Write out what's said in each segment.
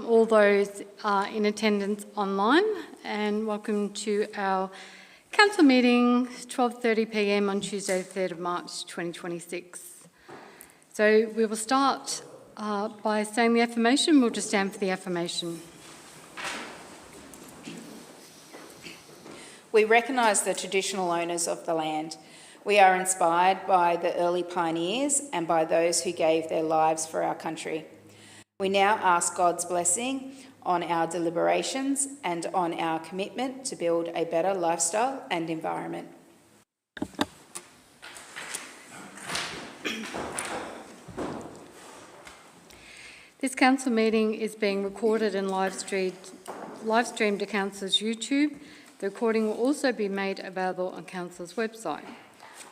All those in attendance online, and welcome to our council meeting, 12:30 p.m. on Tuesday, 3rd of March 2026. So we will start by saying the affirmation. We'll just stand for the affirmation. We recognise the traditional owners of the land. We are inspired by the early pioneers and by those who gave their lives for our country. We now ask God's blessing on our deliberations and on our commitment to build a better lifestyle and environment. This council meeting is being recorded and live streamed to council's YouTube. The recording will also be made available on council's website.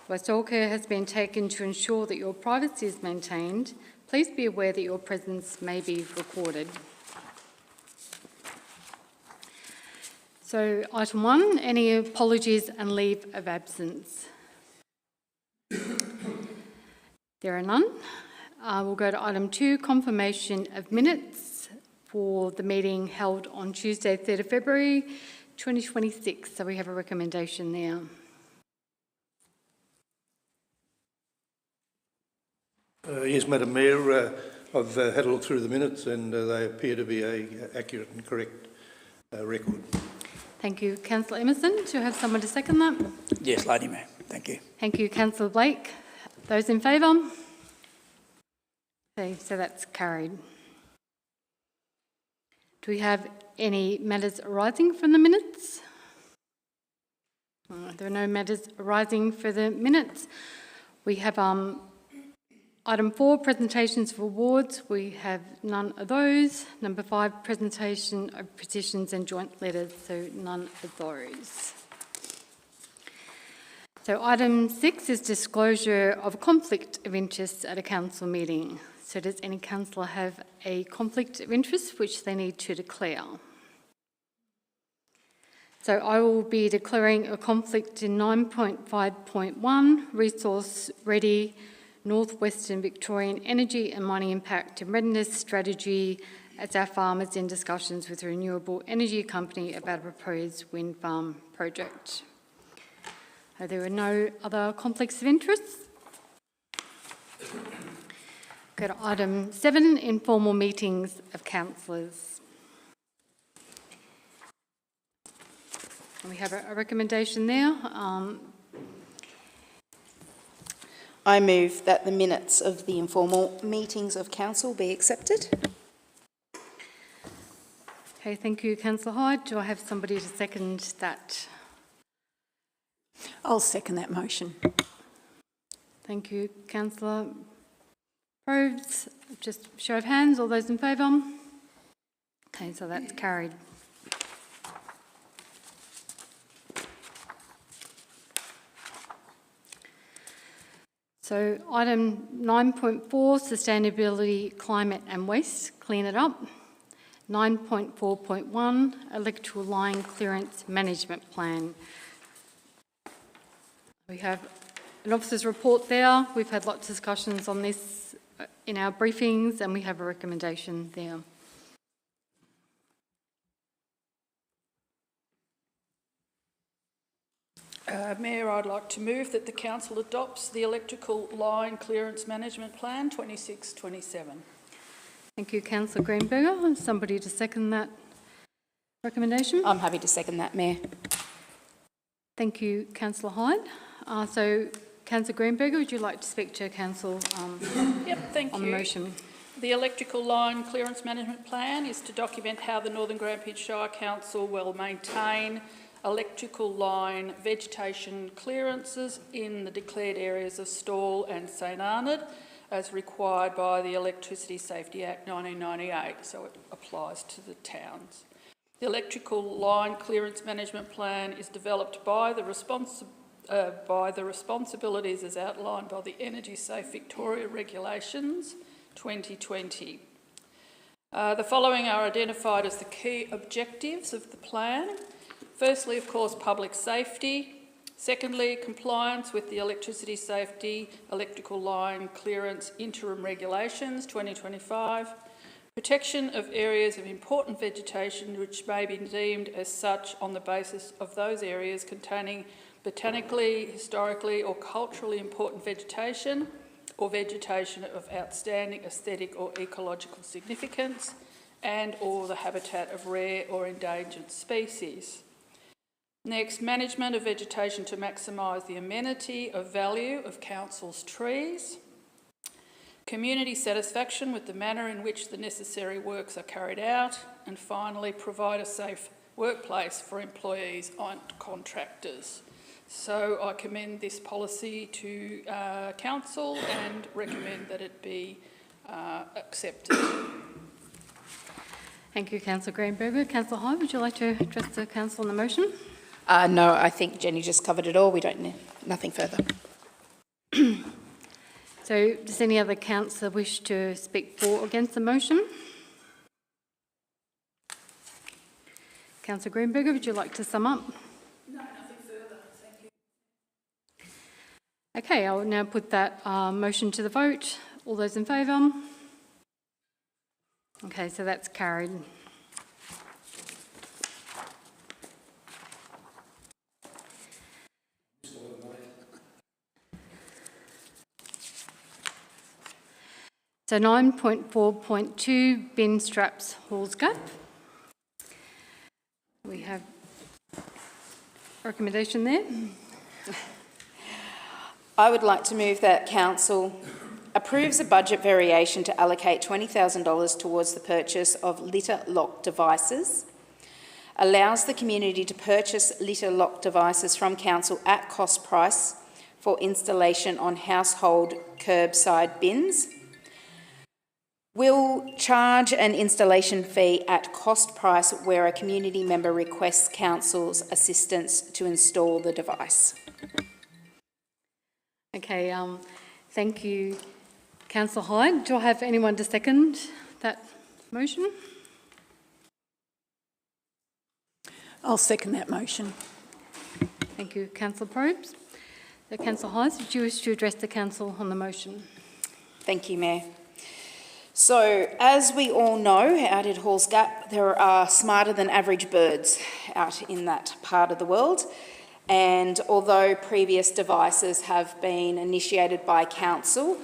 Whilst all care has been taken to ensure that your privacy is maintained, please be aware that your presence may be recorded. So, item 1, any apologies and leave of absence? There are none. We'll go to item 2, confirmation of minutes for the meeting held on Tuesday, 3rd of February 2026. So we have a recommendation there. Yes, Madam Mayor, I've had a look through the minutes and they appear to be an accurate and correct record. Thank you. Councillor Emerson, do you have someone to second that? Yes, Lady Mayor. Thank you. Thank you, Councillor Blake. Those in favour? Okay, so that's carried. Do we have any matters arising from the minutes? There are no matters arising for the minutes. We have item 4, presentations of awards. We have none of those. Number 5, presentation of petitions and joint letters, so none of those. So item 6 is disclosure of conflict of interest at a council meeting. So does any councillor have a conflict of interest which they need to declare? So I will be declaring a conflict in 9.5.1, resource ready, Northwestern Victorian energy and mining impact and readiness strategy as our farm is in discussions with a renewable energy company about a proposed wind farm project. There are no other conflicts of interest. Go to item 7, informal meetings of councillors. And we have a recommendation there. I move that the minutes of the informal meetings of council be accepted. Okay, thank you, Councillor Hyde. Do I have somebody to second that? I'll second that motion. Thank you, Councillor Probes. Just show of hands, all those in favour? Okay, so that's carried. So item 9.4, sustainability, climate and waste, clean it up. 9.4.1, electrical line clearance management plan. We have an officer's report there. We've had lots of discussions on this in our briefings and we have a recommendation there. Mayor, I'd like to move that the council adopts the electrical line clearance management plan 26-27. Thank you, Councillor Greenberger. Somebody to second that recommendation? I'm happy to second that, Mayor. Thank you, Councillor Hyde. So, Councillor Greenberger, would you like to speak to Council Yep, thank on you. the motion? The electrical line clearance management plan is to document how the Northern Grampians Shire Council will maintain electrical line vegetation clearances in the declared areas of Stawell and St Arnaud as required by the Electricity Safety Act 1998, so it applies to the towns. The electrical line clearance management plan is developed by the responsibilities as outlined by the Energy Safe Victoria Regulations 2020. The following are identified as the key objectives of the plan. Firstly, of course, public safety, Secondly, compliance with the Electricity Safety Electrical Line Clearance Interim Regulations 2025, protection of areas of important vegetation which may be deemed as such on the basis of those areas containing botanically, historically or culturally important vegetation or vegetation of outstanding aesthetic or ecological significance and or the habitat of rare or endangered species. Next, management of vegetation to maximise the amenity of value of council's trees. Community satisfaction with the manner in which the necessary works are carried out. And finally, provide a safe workplace for employees and contractors. So I commend this policy to council and recommend that it be accepted. Thank you, Councillor Greenberger. Councillor Hyde, would you like to address the council on the motion? No, I think Jenny just covered it all. We don't need nothing further. So does any other councillor wish to speak for or against the motion? Councillor Greenberger, would you like to sum up? No, nothing further. Thank you. Okay, I'll now put that motion to the vote. All those in favour? Okay, so that's carried. So 9.4.2, bin straps, Halls Gap. We have a recommendation there. I would like to move that council approves a budget variation to allocate $20,000 towards the purchase of litter lock devices, allows the community to purchase litter lock devices from council at cost price for installation on household curbside bins, will charge an installation fee at cost price where a community member requests council's assistance to install the device. Okay, thank you, Councillor Hyde. Do I have anyone to second that motion? I'll second that motion. Thank you, Councillor Probes. So, Councillor Hyde, did you wish to address the council on the motion? Thank you, Mayor. So, as we all know, out at Halls Gap, there are smarter than average birds out in that part of the world. And although previous devices have been initiated by council,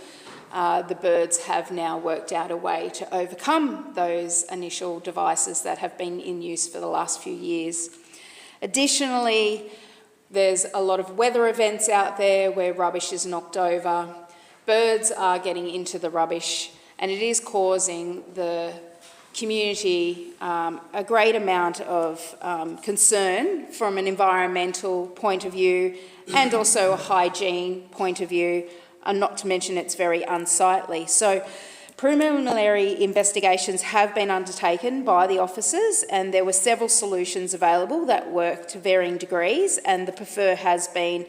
the birds have now worked out a way to overcome those initial devices that have been in use for the last few years. Additionally, there's a lot of weather events out there where rubbish is knocked over. Birds are getting into the rubbish, and it is causing the community a great amount of concern from an environmental point of view and also a hygiene point of view, and not to mention it's very unsightly. So preliminary investigations have been undertaken by the officers, and there were several solutions available that work to varying degrees, and the preferred has been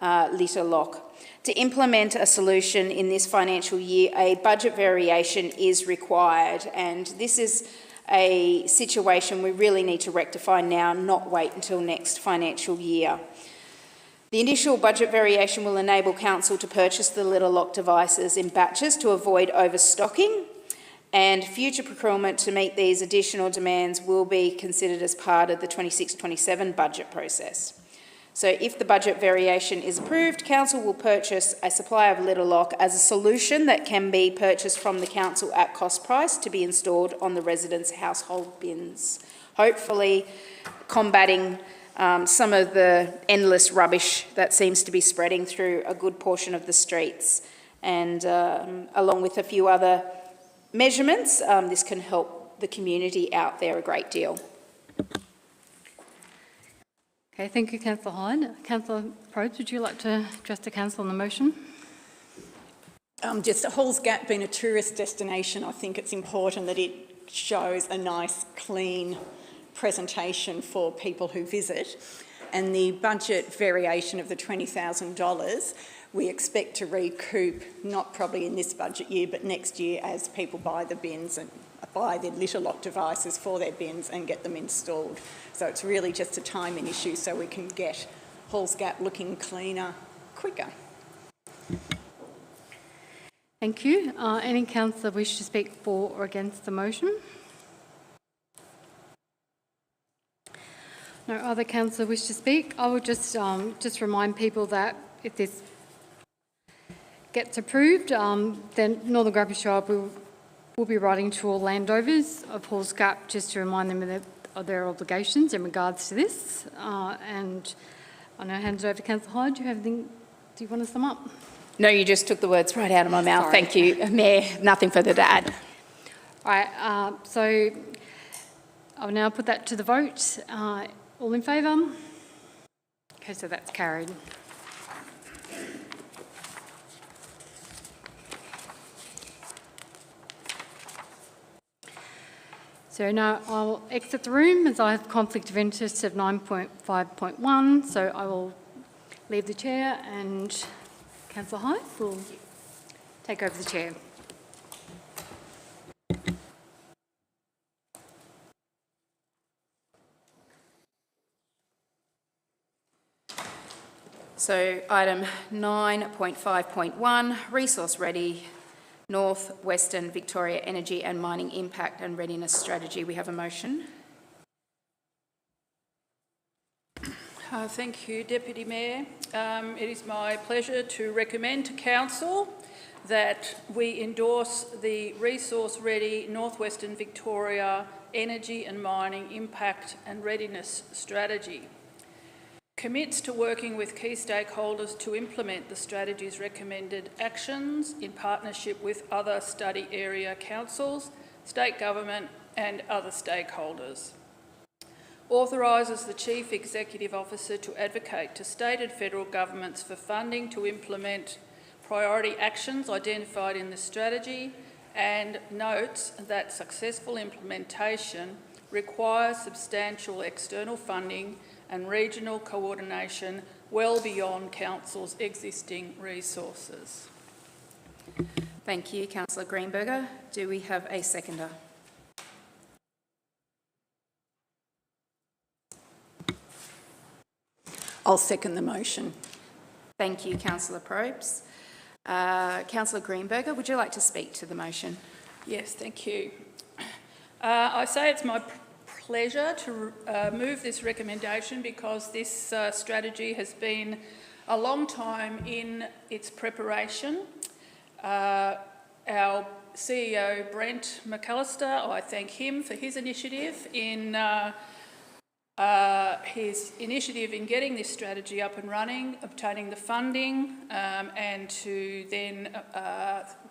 litter lock. To implement a solution in this financial year, a budget variation is required, and this is a situation we really need to rectify now, not wait until next financial year. The initial budget variation will enable council to purchase the litter lock devices in batches to avoid overstocking, and future procurement to meet these additional demands will be considered as part of the 26-27 budget process. So if the budget variation is approved, council will purchase a supply of litter lock as a solution that can be purchased from the council at cost price to be installed on the residents' household bins, hopefully combating some of the endless rubbish that seems to be spreading through a good portion of the streets. And along with a few other measurements, this can help the community out there a great deal. Okay, thank you, Councillor Hyde. Councillor Probes, would you like to address the council on the motion? Just Halls Gap being a tourist destination, I think it's important that it shows a nice, clean presentation for people who visit. And the budget variation of the $20,000, we expect to recoup, not probably in this budget year, but next year as people buy the bins and buy their litter lock devices for their bins and get them installed. So it's really just a timing issue so we can get Halls Gap looking cleaner quicker. Thank you. Any councillor wish to speak for or against the motion? No other councillor wish to speak. I will just remind people that if this gets approved, then Northern Grampians Shire will be writing to all landowners of Halls Gap just to remind them of their obligations in regards to this. And I now hand it over to Councillor Hyde. Do you have anything? Do you want to sum up? No, you just took the words right out of my mouth. Sorry. Thank you, Mayor. Nothing further to add. All right. So I'll now put that to the vote. All in favour? Okay, so that's carried. So now I'll exit the room as I have conflict of interest of 9.5.1. So I will leave the chair and Councillor Hyde will take over the chair. So item 9.5.1, resource ready, North Western Victoria Energy and Mining Impact and Readiness Strategy. We have a motion. Thank you, Deputy Mayor. It is my pleasure to recommend to Council that we endorse the Resource Ready North Western Victoria Energy and Mining Impact and Readiness Strategy. Commits to working with key stakeholders to implement the strategy's recommended actions in partnership with other study area councils, state government and other stakeholders. Authorises the Chief Executive Officer to advocate to state and federal governments for funding to implement priority actions identified in the strategy, and notes that successful implementation requires substantial external funding and regional coordination well beyond Council's existing resources. Thank you, Councillor Greenberger. Do we have a seconder? I'll second the motion. Thank you, Councillor Probst. Councillor Greenberger, would you like to speak to the motion? Yes, thank you. I say it's my pleasure to move this recommendation because this strategy has been a long time in its preparation. Our CEO, Brent McAllister, I thank him for his initiative in getting this strategy up and running, obtaining the funding, and to then,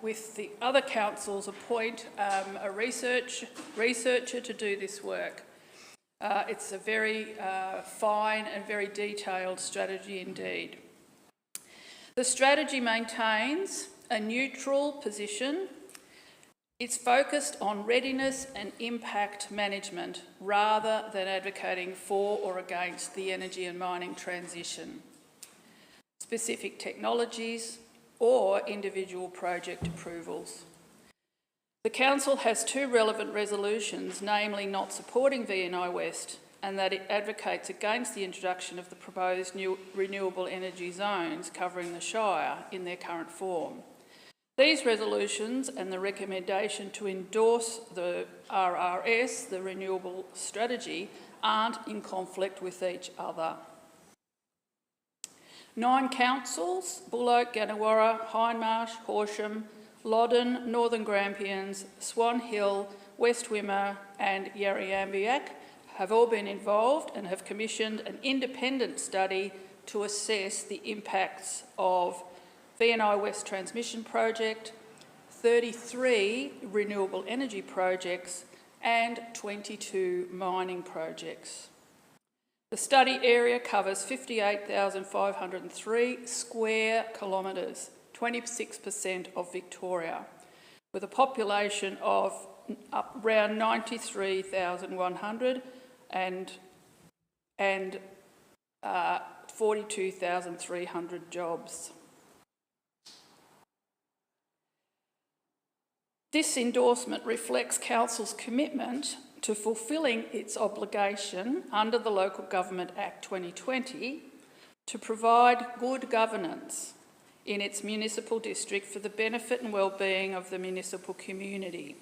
with the other councils, appoint a researcher to do this work. It's a very fine and very detailed strategy indeed. The strategy maintains a neutral position. It's focused on readiness and impact management rather than advocating for or against the energy and mining transition, specific technologies or individual project approvals. The Council has two relevant resolutions, namely not supporting VNI West and that it advocates against the introduction of the proposed new renewable energy zones covering the Shire in their current form. These resolutions and the recommendation to endorse the RRS, the renewable strategy, aren't in conflict with each other. 9 councils, Bullock, Gannawarra, Hindmarsh, Horsham, Loddon, Northern Grampians, Swan Hill, West Wimmera and Yarriambiack have all been involved and have commissioned an independent study to assess the impacts of VNI West Transmission Project, 33 renewable energy projects and 22 mining projects. The study area covers 58,503 square kilometres, 26% of Victoria, with a population of around 93,100 and 42,300 jobs. This endorsement reflects Council's commitment to fulfilling its obligation under the Local Government Act 2020 to provide good governance in its municipal district for the benefit and well-being of the municipal community,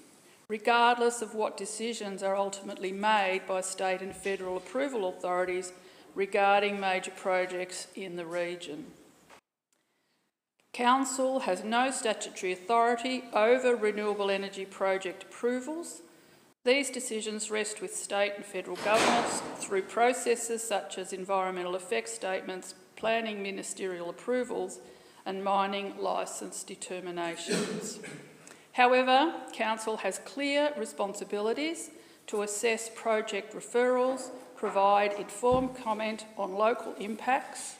regardless of what decisions are ultimately made by state and federal approval authorities regarding major projects in the region. Council has no statutory authority over renewable energy project approvals. These decisions rest with state and federal governments through processes such as environmental effects statements, planning ministerial approvals and mining licence determinations. However, Council has clear responsibilities to assess project referrals, provide informed comment on local impacts,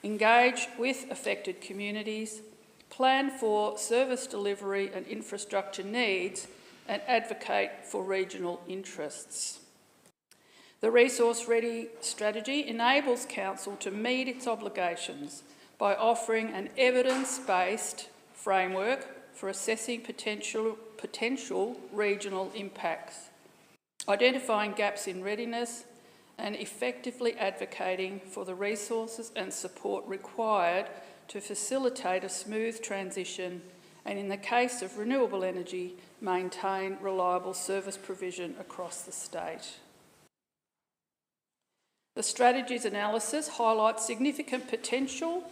engage with affected communities, plan for service delivery and infrastructure needs, and advocate for regional interests. The Resource Ready strategy enables Council to meet its obligations by offering an evidence-based framework for assessing potential regional impacts, identifying gaps in readiness, and effectively advocating for the resources and support required to facilitate a smooth transition and, in the case of renewable energy, maintain reliable service provision across the state. The strategy's analysis highlights significant potential.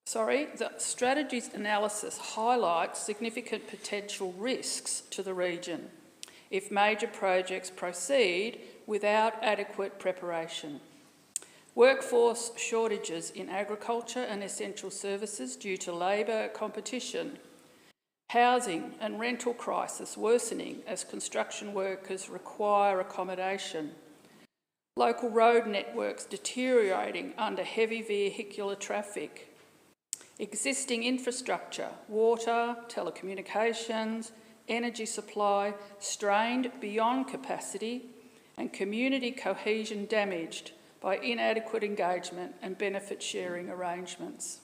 The strategy's analysis highlights significant potential risks to the region if major projects proceed without adequate preparation. Workforce shortages in agriculture and essential services due to labour competition, housing and rental crisis worsening as construction workers require accommodation, local road networks deteriorating under heavy vehicular traffic, existing infrastructure, water, telecommunications, energy supply strained beyond capacity, and community cohesion damaged by inadequate engagement and benefit sharing arrangements.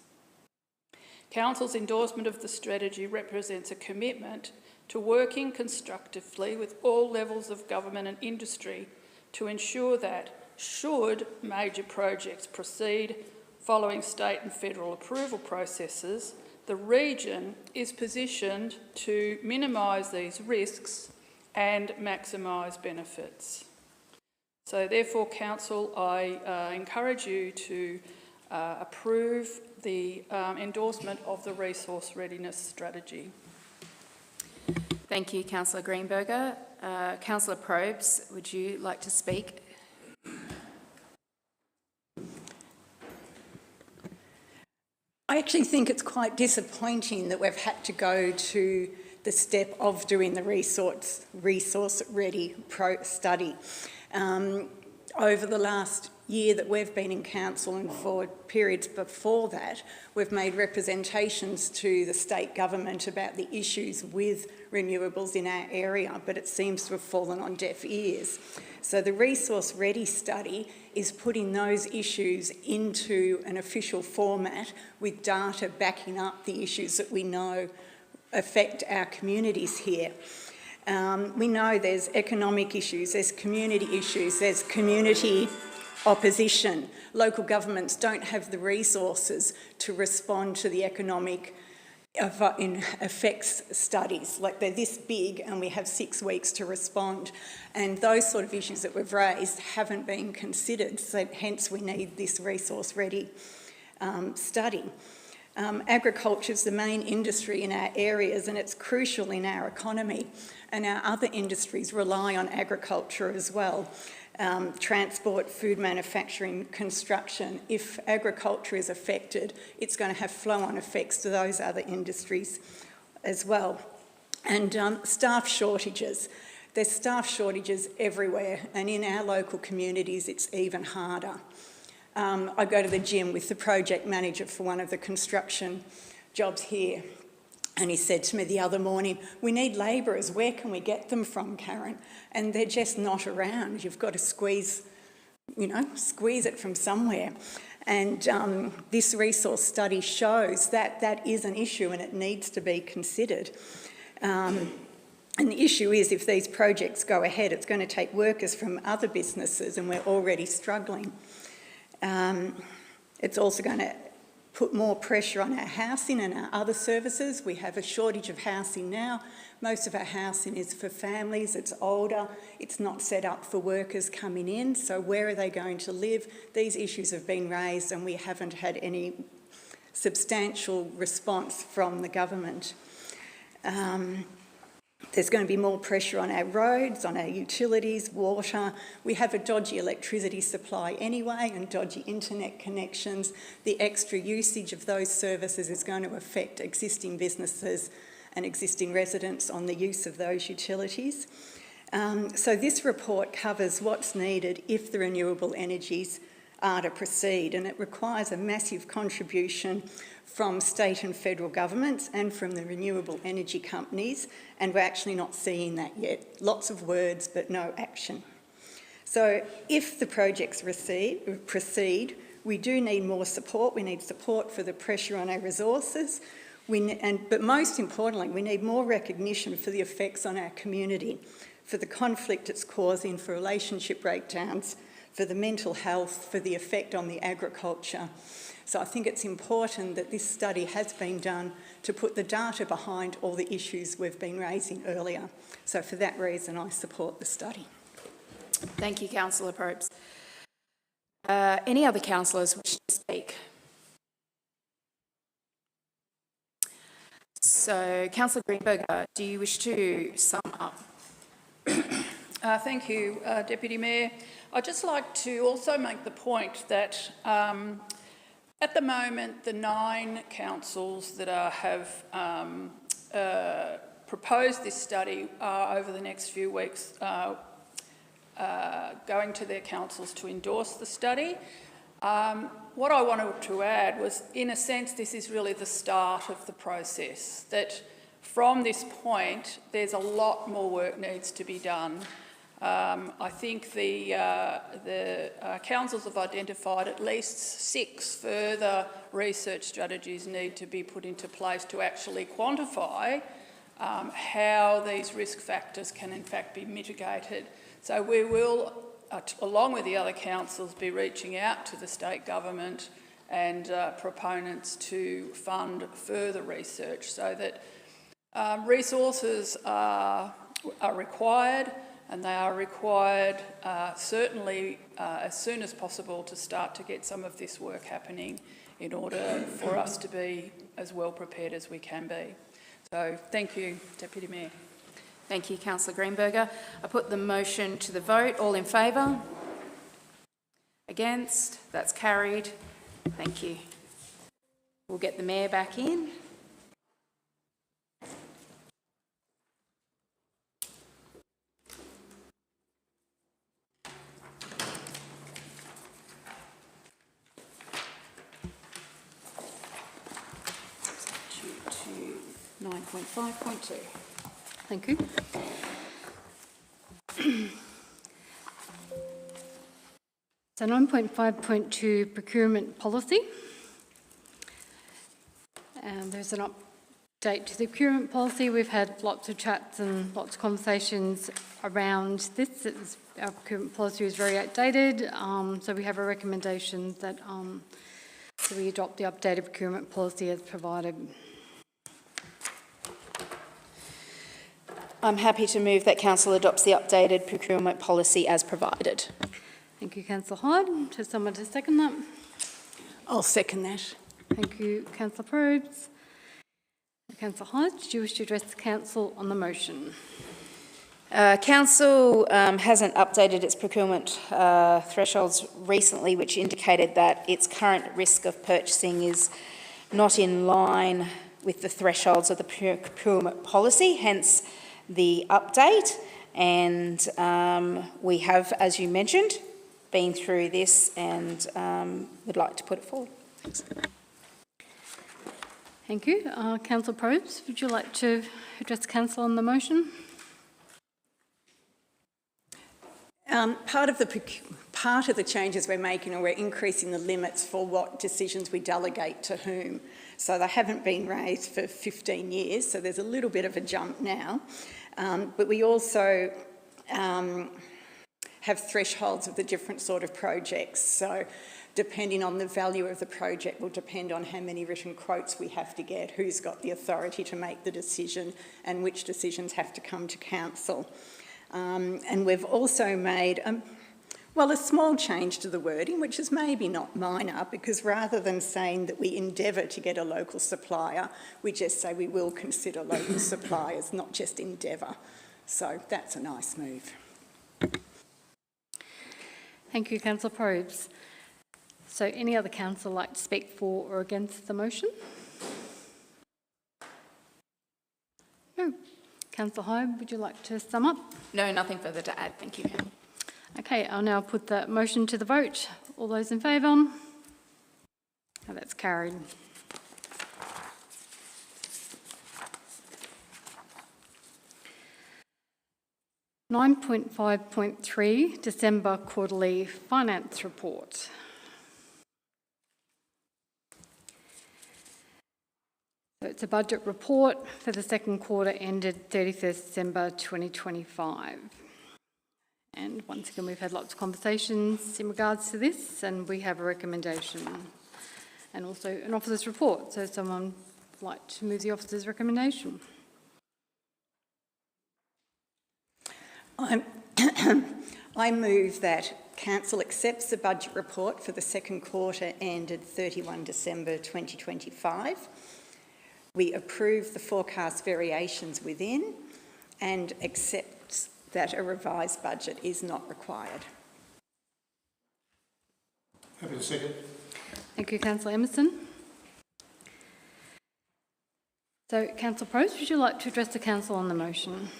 Council's endorsement of the strategy represents a commitment to working constructively with all levels of government and industry to ensure that, should major projects proceed following state and federal approval processes, the region is positioned to minimise these risks and maximise benefits. So therefore, Council, I encourage you to approve the endorsement of the Resource Readiness Strategy. Thank you, Councillor Greenberger. Councillor Probes, would you like to speak? I actually think it's quite disappointing that we've had to go to the step of doing the Resource Ready study. Over the last year that we've been in council and for periods before that, we've made representations to the state government about the issues with renewables in our area, but it seems to have fallen on deaf ears. So the Resource Ready study is putting those issues into an official format with data backing up the issues that we know affect our communities here. We know there's economic issues, there's community issues, there's community opposition. Local governments don't have the resources to respond to the economic effects studies. Like, they're this big and we have 6 weeks to respond. And those sort of issues that we've raised haven't been considered, so hence we need this Resource Ready study. Agriculture is the main industry in our areas and it's crucial in our economy, and our other industries rely on agriculture as well. Transport, food manufacturing, construction. If agriculture is affected, it's going to have flow-on effects to those other industries as well. And staff shortages. There's staff shortages everywhere, and in our local communities it's even harder. I go to the gym with the project manager for one of the construction jobs here, and he said to me the other morning, "We need labourers, where can we get them from, Karen?" And they're just not around. You've got to squeeze it from somewhere. And this resource study shows that that is an issue and it needs to be considered. And the issue is, if these projects go ahead, it's going to take workers from other businesses, and we're already struggling. It's also going to put more pressure on our housing and our other services. We have a shortage of housing now. Most of our housing is for families, it's older, it's not set up for workers coming in, so where are they going to live? These issues have been raised and we haven't had any substantial response from the government. There's going to be more pressure on our roads, on our utilities, water. We have a dodgy electricity supply anyway and dodgy internet connections. The extra usage of those services is going to affect existing businesses and existing residents on the use of those utilities. So this report covers what's needed if the renewable energies are to proceed, and it requires a massive contribution from state and federal governments and from the renewable energy companies, and we're actually not seeing that yet. Lots of words but no action. So if the projects proceed, we do need more support. We need support for the pressure on our resources, but most importantly, we need more recognition for the effects on our community, for the conflict it's causing, for relationship breakdowns, for the mental health, for the effect on the agriculture. So I think it's important that this study has been done to put the data behind all the issues we've been raising earlier. So for that reason, I support the study. Thank you, Councillor Probst. Any other councillors wish to speak? So, Councillor Greenberger, do you wish to sum up? Thank you, Deputy Mayor. I'd just like to also make the point that at the moment, the 9 councils that have proposed this study are over the next few weeks going to their councils to endorse the study. What I wanted to add was, in a sense, this is really the start of the process, that from this point, there's a lot more work needs to be done. I think the councils have identified at least 6 further research strategies need to be put into place to actually quantify how these risk factors can in fact be mitigated. So we will, along with the other councils, be reaching out to the state government and proponents to fund further research so that resources are required, and they are required certainly as soon as possible to start to get some of this work happening in order for us to be as well prepared as we can be. So thank you, Deputy Mayor. Thank you, Councillor Greenberger. I put the motion to the vote. All in favour? Against? That's carried. Thank you. We'll get the Mayor back in. To 9.5.2. Thank you. So 9.5.2 procurement policy. There's an update to the procurement policy. We've had lots of chats and lots of conversations around this. Our procurement policy is very outdated, so we have a recommendation that we adopt the updated procurement policy as provided. I'm happy to move that Council adopts the updated procurement policy as provided. Thank you, Councillor Hyde. Does someone to second that? I'll second that. Thank you, Councillor Probst. Councillor Hyde, do you wish to address the Council on the motion? Council hasn't updated its procurement thresholds recently, which indicated that its current risk of purchasing is not in line with the thresholds of the procurement policy, hence the update. And we have, as you mentioned, been through this and would like to put it forward. Thanks. Thank you. Councillor Probst, would you like to address the Council on the motion? Part of the changes we're making are we're increasing the limits for what decisions we delegate to whom. So they haven't been raised for 15 years, so there's a little bit of a jump now. But we also have thresholds of the different sort of projects. So depending on the value of the project will depend on how many written quotes we have to get, who's got the authority to make the decision, and which decisions have to come to council. And we've also made a small change to the wording, which is maybe not minor, because rather than saying that we endeavour to get a local supplier, we just say we will consider local suppliers, not just endeavour. So that's a nice move. Thank you, Councillor Probes. So any other councillor like to speak for or against the motion? No. Councillor Hyde, would you like to sum up? No, nothing further to add. Thank you, Mayor. Okay, I'll now put the motion to the vote. All those in favour? Oh, that's carried. (9.5.3) December Quarterly Finance Report. So it's a budget report for the second quarter ended 31st December 2025. And once again, we've had lots of conversations in regards to this, and we have a recommendation and also an officer's report. So someone would like to move the officer's recommendation? I move that Council accepts the budget report for the second quarter ended 31 December 2025. We approve the forecast variations within and accepts that a revised budget is not required. Happy to second. Thank you, Councillor Emerson. So, Councillor Probst, would you like to address the Council on the motion?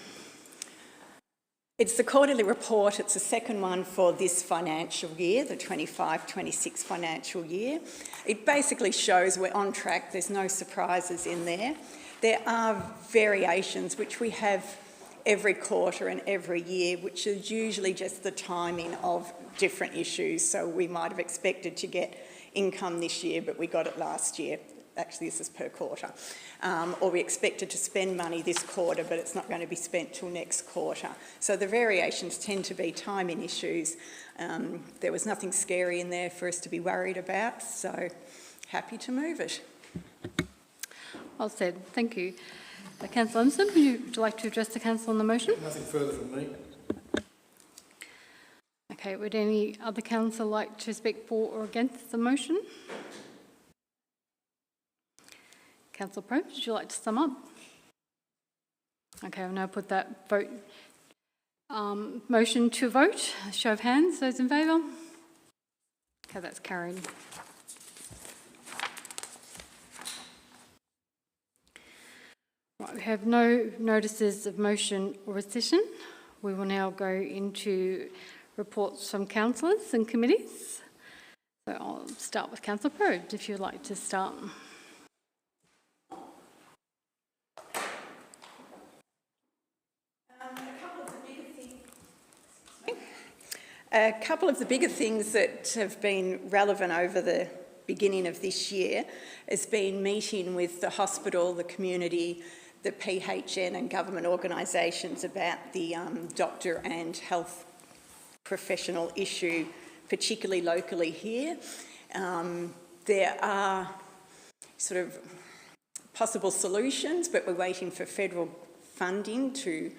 It's the quarterly report. It's the second one for this financial year, the 25-26 financial year. It basically shows we're on track. There's no surprises in there. There are variations which we have every quarter and every year, which is usually just the timing of different issues. So we might have expected to get income this year, but we got it last year. Actually, this is per quarter. Or we expected to spend money this quarter, but it's not going to be spent till next quarter. So the variations tend to be timing issues. There was nothing scary in there for us to be worried about, so happy to move it. Well said. Thank you. Councillor Emerson, would you like to address the Council on the motion? Nothing further from me. Okay, would any other councillor like to speak for or against the motion? Councillor Probst, would you like to sum up? Okay, I'll now put that vote motion to vote. A show of hands, those in favour? Okay, that's carried. Right, we have no notices of motion or rescission. We will now go into reports from councillors and committees. So I'll start with Councillor Probst, if you'd like to start. A couple of the bigger things that have been relevant over the beginning of this year has been meeting with the hospital, the community, the PHN and government organisations about the doctor and health professional issue, particularly locally here. There are sort of possible solutions, but we're waiting for federal funding to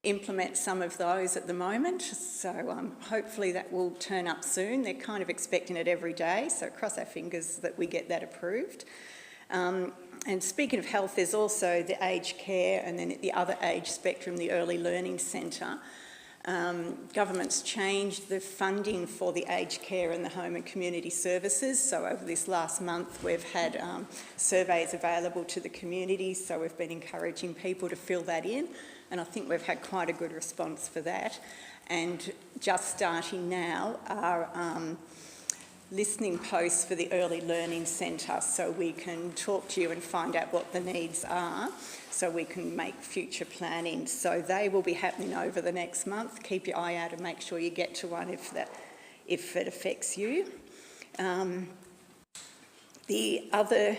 implement some of those at the moment, so hopefully that will turn up soon. They're kind of expecting it every day, so cross our fingers that we get that approved. And speaking of health, there's also the aged care, and then at the other age spectrum, the early learning centre. Government's changed the funding for the aged care and the home and community services, so over this last month we've had surveys available to the community, so we've been encouraging people to fill that in, and I think we've had quite a good response for that. And just starting now are listening posts for the early learning centre, so we can talk to you and find out what the needs are, so we can make future planning. So they will be happening over the next month. Keep your eye out and make sure you get to one if it affects you. The other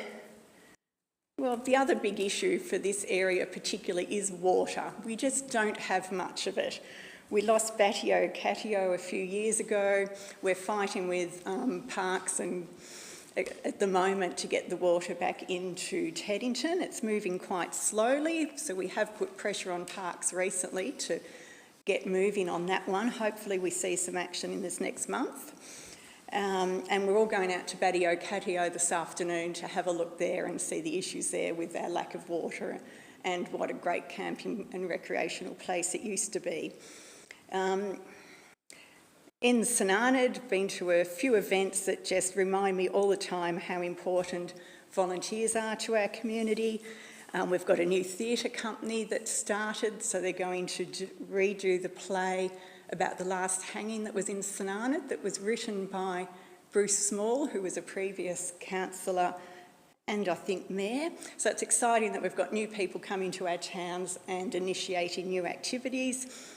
big issue for this area particularly is water. We just don't have much of it. We lost Batio Catio a few years ago. We're fighting with Parks and at the moment to get the water back into Teddington. It's moving quite slowly, so we have put pressure on Parks recently to get moving on that one. Hopefully we see some action in this next month. And we're all going out to Batio Catio this afternoon to have a look there and see the issues there with our lack of water and what a great camping and recreational place it used to be. In Sanarned, been to a few events that just remind me all the time how important volunteers are to our community. We've got a new theatre company that started, so they're going to redo the play about the last hanging that was in Sanarned that was written by Bruce Small, who was a previous councillor and I think mayor. So it's exciting that we've got new people coming to our towns and initiating new activities.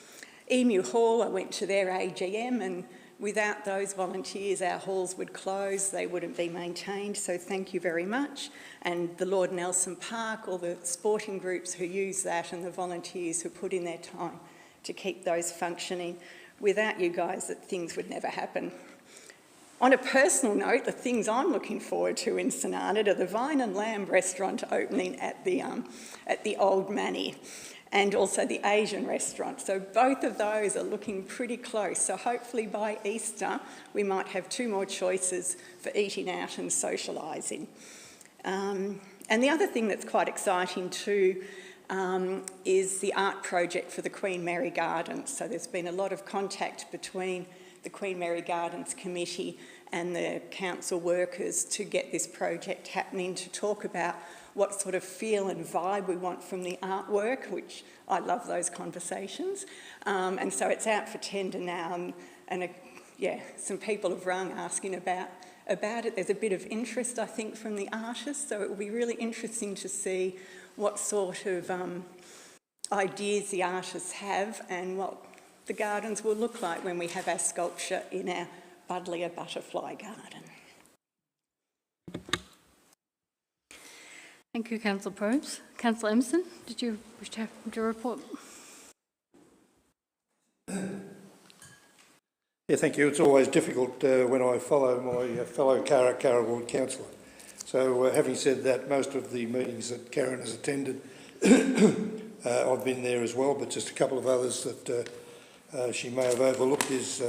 Emu Hall, I went to their AGM, and without those volunteers our halls would close, they wouldn't be maintained, so thank you very much. And the Lord Nelson Park, all the sporting groups who use that and the volunteers who put in their time to keep those functioning. Without you guys, things would never happen. On a personal note, the things I'm looking forward to in Sanarned are the Vine and Lamb restaurant opening at the Old Manny, and also the Asian restaurant. So both of those are looking pretty close. So hopefully by Easter, we might have 2 more choices for eating out and socialising. And the other thing that's quite exciting too is the art project for the Queen Mary Gardens. So there's been a lot of contact between the Queen Mary Gardens Committee and the council workers to get this project happening, to talk about what sort of feel and vibe we want from the artwork, which I love those conversations. And so it's out for tender now, and some people have rung asking about it. There's a bit of interest, I think, from the artists, so it will be really interesting to see what sort of ideas the artists have and what the gardens will look like when we have our sculpture in our Buddleia Butterfly Garden. Thank you, Councillor Probes. Councillor Emerson, did you wish to have your report? Yeah, thank you. It's always difficult when I follow my fellow Carra Ward councillor. So having said that, most of the meetings that Karen has attended, I've been there as well, but just a couple of others that she may have overlooked is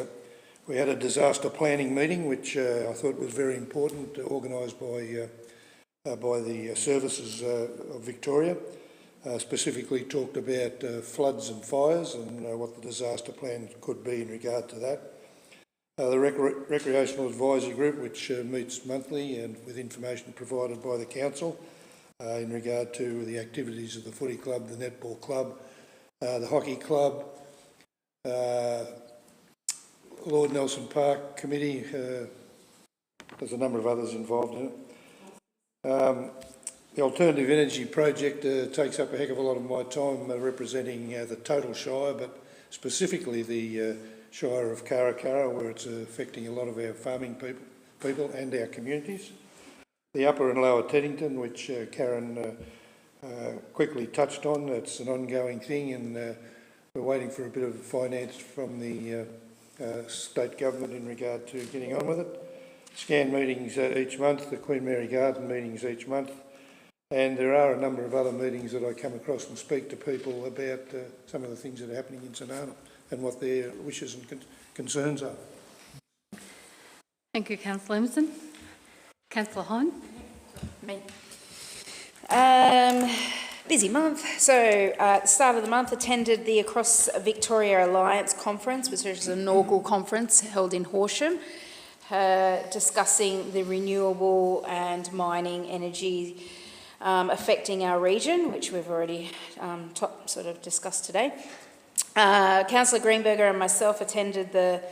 we had a disaster planning meeting, which I thought was very important, organised by the services of Victoria. Specifically talked about floods and fires and what the disaster plan could be in regard to that. The Recreational Advisory Group, which meets monthly and with information provided by the Council in regard to the activities of the footy club, the netball club, the hockey club, Lord Nelson Park Committee. There's a number of others involved in it. The Alternative Energy Project takes up a heck of a lot of my time representing the total Shire, but specifically the Shire of Carra, where it's affecting a lot of our farming people and our communities. The Upper and Lower Teddington, which Karen quickly touched on, it's an ongoing thing, and we're waiting for a bit of finance from the state government in regard to getting on with it. Scan meetings each month, the Queen Mary Garden meetings each month, and there are a number of other meetings that I come across and speak to people about some of the things that are happening in St Arnaud and what their wishes and concerns are. Thank you, Councillor Emerson. Councillor Hine. Me. Busy month. So at the start of the month, attended the Across Victoria Alliance Conference, which is an inaugural conference held in Horsham, discussing the renewable and mining energy affecting our region, which we've already discussed today. Councillor Greenberger and myself attended the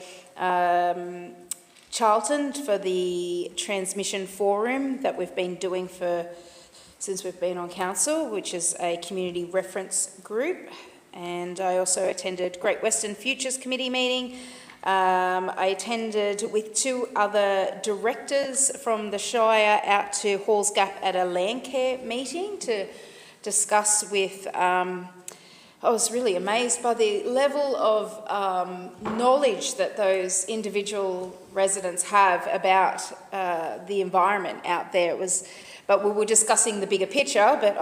Charlton for the transmission forum that we've been doing since we've been on council, which is a community reference group. And I also attended Great Western Futures Committee meeting. I attended with 2 other directors from the Shire out to Halls Gap at a land care meeting to discuss with I was really amazed by the level of knowledge that those individual residents have about the environment out there. But we were discussing the bigger picture, but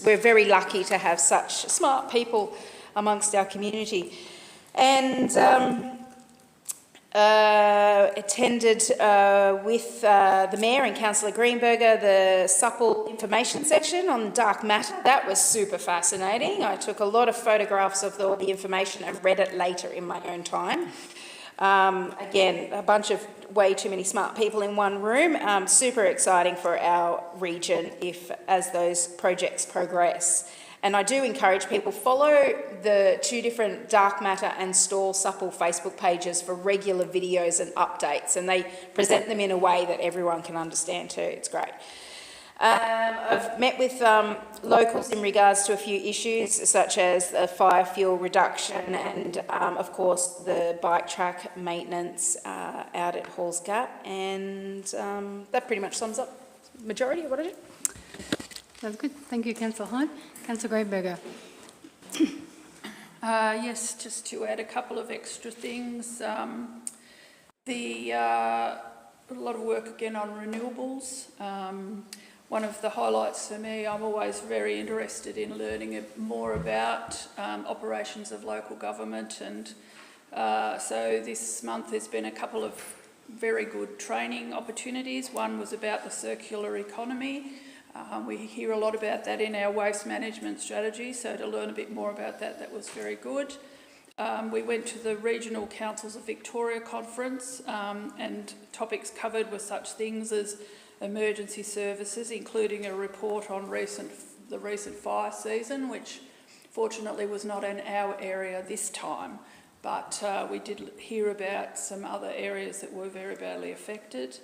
we're very lucky to have such smart people amongst our community. And attended with the Mayor and Councillor Greenberger the supple information section on dark matter. That was super fascinating. I took a lot of photographs of all the information and read it later in my own time. Again, a bunch of way too many smart people in one room. Super exciting for our region as those projects progress. And I do encourage people, follow the 2 different Dark Matter and Stall Supple Facebook pages for regular videos and updates, and they present them in a way that everyone can understand too. It's great. I've met with locals in regards to a few issues such as the fire fuel reduction and of course the bike track maintenance out at Halls Gap, and that pretty much sums up the majority of what I did. That's good. Thank you, Councillor Hyde. Councillor Greenberger. Yes, just to add a couple of extra things. A lot of work again on renewables. One of the highlights for me, I'm always very interested in learning more about operations of local government, and so this month there's been a couple of very good training opportunities. One was about the circular economy. We hear a lot about that in our waste management strategy, so to learn a bit more about that, that was very good. We went to the Regional Councils of Victoria conference, and topics covered were such things as emergency services, including a report on the recent fire season, which fortunately was not in our area this time, but we did hear about some other areas that were very badly affected.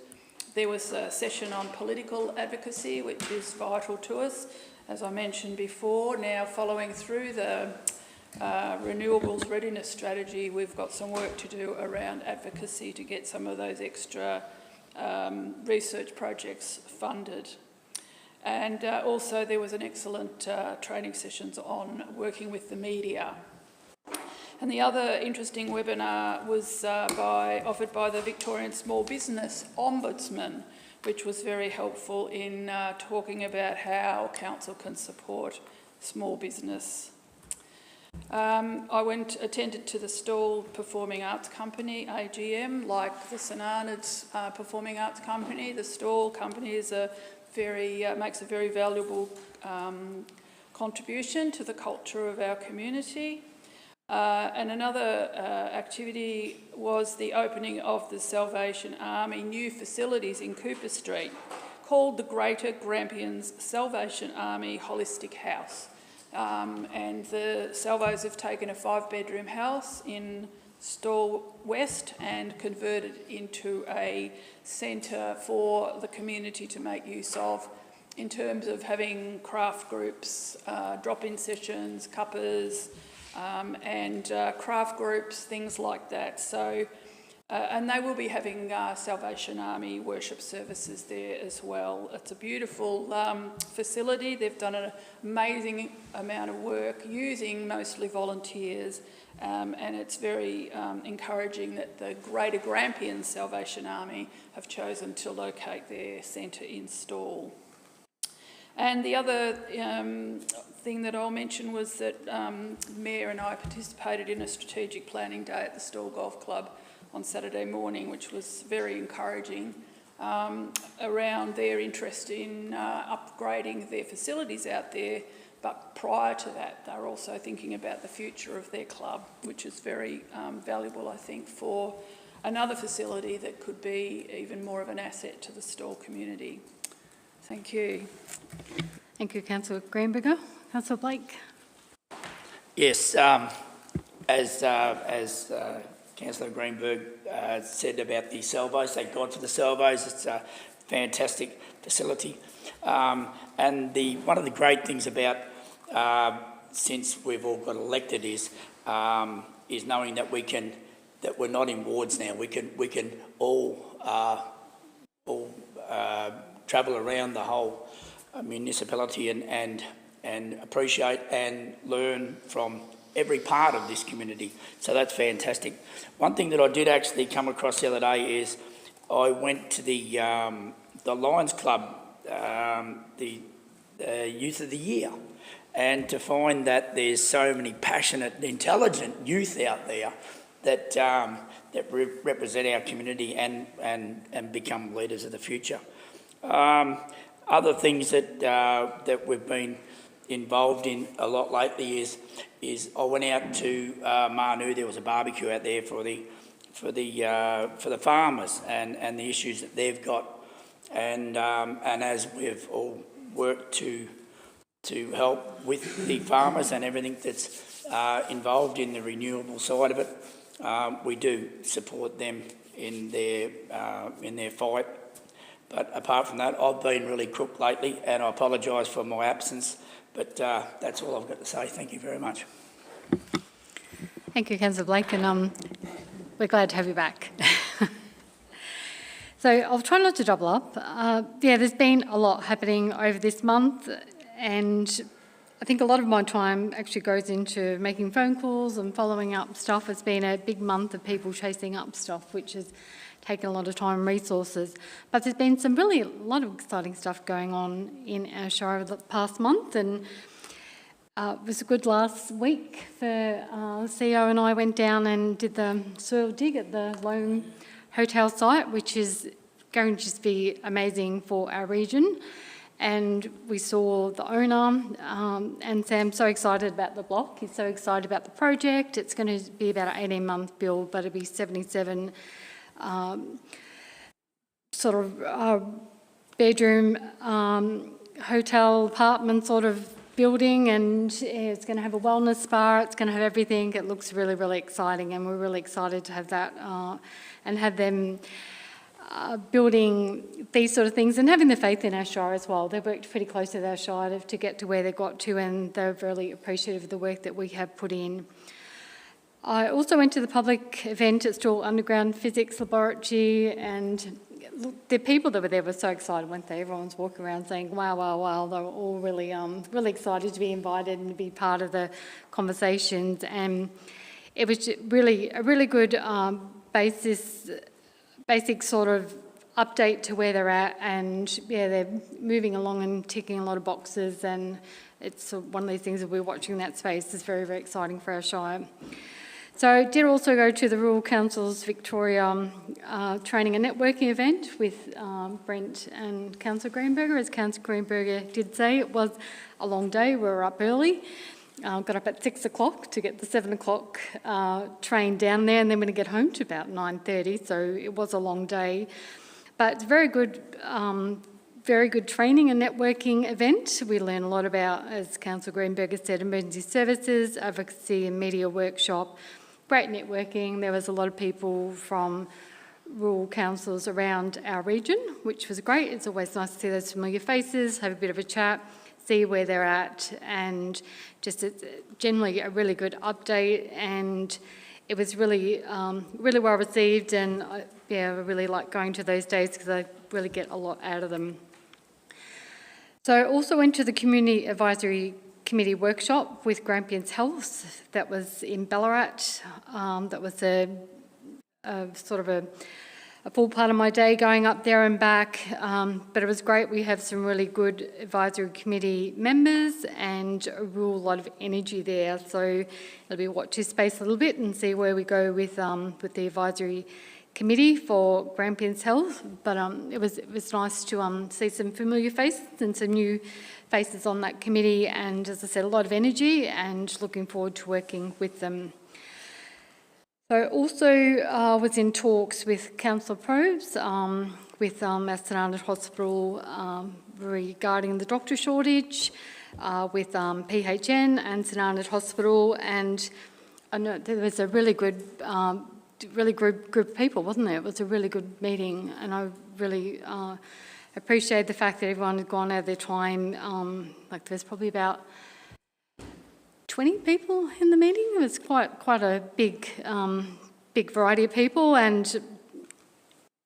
There was a session on political advocacy, which is vital to us. As I mentioned before, now following through the renewables readiness strategy, we've got some work to do around advocacy to get some of those extra research projects funded. And also there was an excellent training sessions on working with the media. And the other interesting webinar was offered by the Victorian Small Business Ombudsman, which was very helpful in talking about how council can support small business. I attended to the Stall Performing Arts Company AGM, like the St Arnold's Performing Arts Company. The Stall Company is makes a very valuable contribution to the culture of our community. And another activity was the opening of the Salvation Army new facilities in Cooper Street, called the Greater Grampians Salvation Army Holistic House. And the Salvos have taken a 5-bedroom house in Stall West and converted into a centre for the community to make use of, in terms of having craft groups, drop-in sessions, cuppers, and craft groups, things like that. So, and they will be having Salvation Army worship services there as well. It's a beautiful facility. They've done an amazing amount of work using mostly volunteers, and it's very encouraging that the Greater Grampians Salvation Army have chosen to locate their centre in Stall. And the other thing that I'll mention was that Mayor and I participated in a strategic planning day at the Stall Golf Club on Saturday morning, which was very encouraging, around their interest in upgrading their facilities out there. But prior to that, they're also thinking about the future of their club, which is very valuable, I think, for another facility that could be even more of an asset to the Stall community. Thank you. Thank you, Councillor Greenberger. Councillor Blake. Yes, as Councillor Greenberg said about the salvos, thank God for the salvos. It's a fantastic facility. And one of the great things about since we've all got elected is knowing that that we're not in wards now. We can all travel around the whole municipality and appreciate and learn from every part of this community. So that's fantastic. One thing that I did actually come across the other day is I went to the Lions Club, the Youth of the Year, and to find that there's so many passionate, intelligent youth out there that represent our community and become leaders of the future. Other things that we've been involved in a lot lately is I went out to Marnu. There was a barbecue out there for the farmers and the issues that they've got, and as we've all worked to help with the farmers and everything that's involved in the renewable side of it, we do support them in their fight. But apart from that, I've been really crook lately, and I apologise for my absence. But that's all I've got to say. Thank you very much. Thank you, Councillor Blake, and we're glad to have you back. So I'll try not to double up. There's been a lot happening over this month, and I think a lot of my time actually goes into making phone calls and following up stuff. It's been a big month of people chasing up stuff, which has taken a lot of time and resources. But there's been a lot of exciting stuff going on in our Shire over the past month, and it was a good last week for CEO and I went down and did the soil dig at the Loam Hotel site, which is going to just be amazing for our region. And we saw the owner, and Sam's so excited about the block. He's so excited about the project. It's going to be about an 18-month build, but it'll be 77 bedroom hotel apartment sort of building, and it's going to have a wellness spa. It's going to have everything. It looks really, really exciting, and we're really excited to have that and have them building these sort of things and having the faith in our Shire as well. They've worked pretty close with our Shire to get to where they got to, and they're really appreciative of the work that we have put in. I also went to the public event at Stawell Underground Physics Laboratory, and look, the people that were there were so excited, weren't they? Everyone's walking around saying, wow, wow, wow. They were all really, really excited to be invited and to be part of the conversations. And it was really a really good basic sort of update to where they're at. And yeah, they're moving along and ticking a lot of boxes. And it's one of these things that we're watching that space is very, very exciting for our Shire. So I did also go to the Rural Council's Victoria training and networking event with Brent and Councillor Greenberger. As Councillor Greenberger did say, it was a long day. We were up early. Got up at 6 o'clock to get the 7 o'clock train down there, and then we're going to get home to about 9:30. So it was a long day. But it's very good training and networking event. We learn a lot about, as Councillor Greenberger said, emergency services, advocacy and media workshop. Great networking. There was a lot of people from rural councils around our region, which was great. It's always nice to see those familiar faces, have a bit of a chat, see where they're at, and just it's generally a really good update. And it was really, really well received, and I really like going to those days because I really get a lot out of them. So I also went to the Community Advisory Committee workshop with Grampians Health that was in Ballarat. That was a sort of a full part of my day going up there and back, but it was great. We have some really good advisory committee members and a real lot of energy there, so it'll be watch this space a little bit and see where we go with the advisory committee for Grampians Health. But it was nice to see some familiar faces and some new faces on that committee, and as I said, a lot of energy, and looking forward to working with them. So also was in talks with Councillor Probes with our St Arnaud Hospital regarding the doctor shortage, with PHN and St Arnaud Hospital, and I know there was a really good group of people, wasn't there? It was a really good meeting, and I really appreciate the fact that everyone had gone out of their time. Like there's probably about 20 people in the meeting. It was quite a big variety of people, and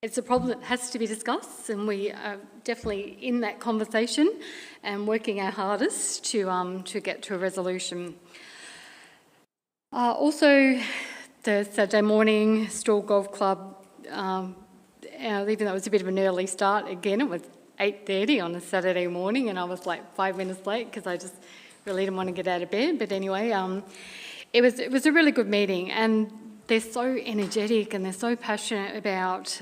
it's a problem that has to be discussed, and we are definitely in that conversation and working our hardest to get to a resolution. Also, the Saturday morning Stawell Golf Club, even though it was a bit of an early start, again, it was 8:30 on a Saturday morning, and I was like 5 minutes late because I just really didn't want to get out of bed. But anyway, it was a really good meeting, and they're so energetic and they're so passionate about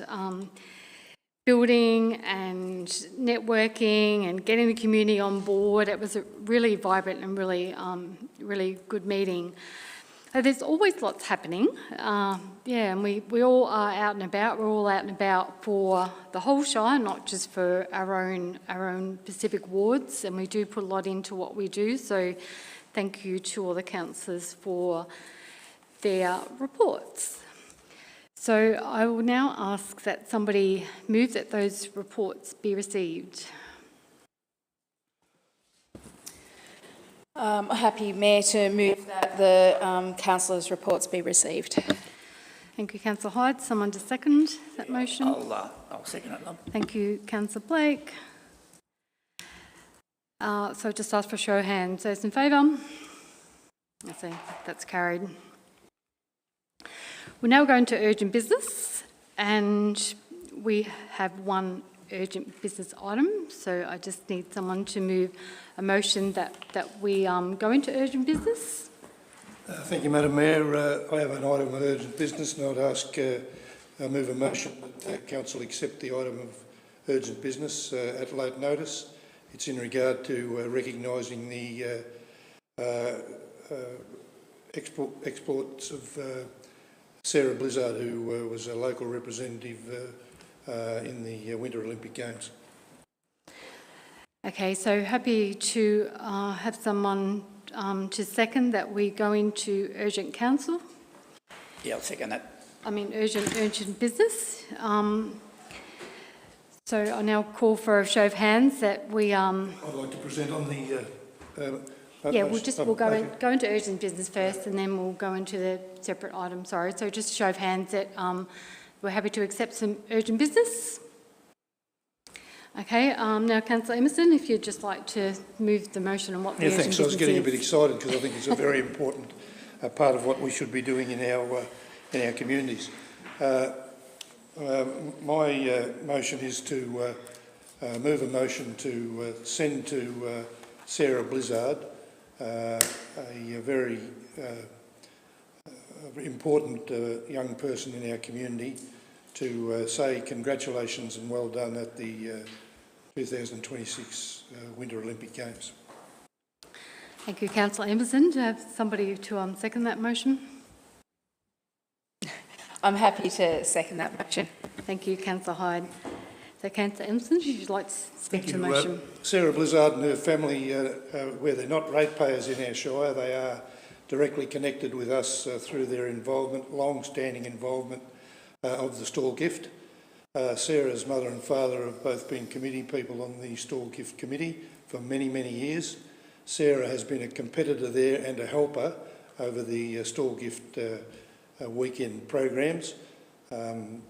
building and networking and getting the community on board. It was a really vibrant and really good meeting. There's always lots happening, and we all are out and about. We're all out and about for the whole Shire, not just for our own Pacific wards, and we do put a lot into what we do, so thank you to all the councillors for their reports. So I will now ask that somebody move that those reports be received. Happy, Mayor, to move that the councillors' reports be reved. Thank you, Councillor Hyde. Someone to second that motion? I'll second it, love. Thank you, Councillor Blake. So just ask for a show of hands. Those in favour? I see, that's carried. We're now going to urgent business, and we have one urgent business item, so I just need someone to move a motion that we go into urgent business. Thank you, Madam Mayor. I have an item of urgent business, and I'd ask, I move a motion that Council accept the item of urgent business at late notice. It's in regard to recognising the exports of Sarah Blizzard, who was a local representative in the Winter Olympic Games. Okay, so happy to have someone to second that we go into urgent council. Yeah, I'll second that. I mean urgent business. So I now call for a show of hands that we. I'd like to present on the. We'll go into urgent business first, and then we'll go into the separate item. Sorry. So just a show of hands that we're happy to accept some urgent business. Okay. Now, Councillor Emerson, if you'd just like to move the motion on what the urgent thanks. business I was getting is. a bit excited because I think it's a very important part of what we should be doing in our communities. My motion is to move a motion to send to Sarah Blizzard, a very important young person in our community, to say congratulations and well done at the 2026 Winter Olympic Games. Thank you, Councillor Emerson. Do I have somebody to second that motion? I'm happy to second that motion. Thank you, Councillor Hyde. So, Councillor Emerson, if you'd like to speak to the motion. Sarah Blizzard and her family, where they're not ratepayers in our Shire, they are directly connected with us through their involvement, long-standing involvement of the Stawell Gift. Sarah's mother and father have both been committee people on the Stawell Gift Committee for many, many years. Sarah has been a competitor there and a helper over the Stawell Gift weekend programs, and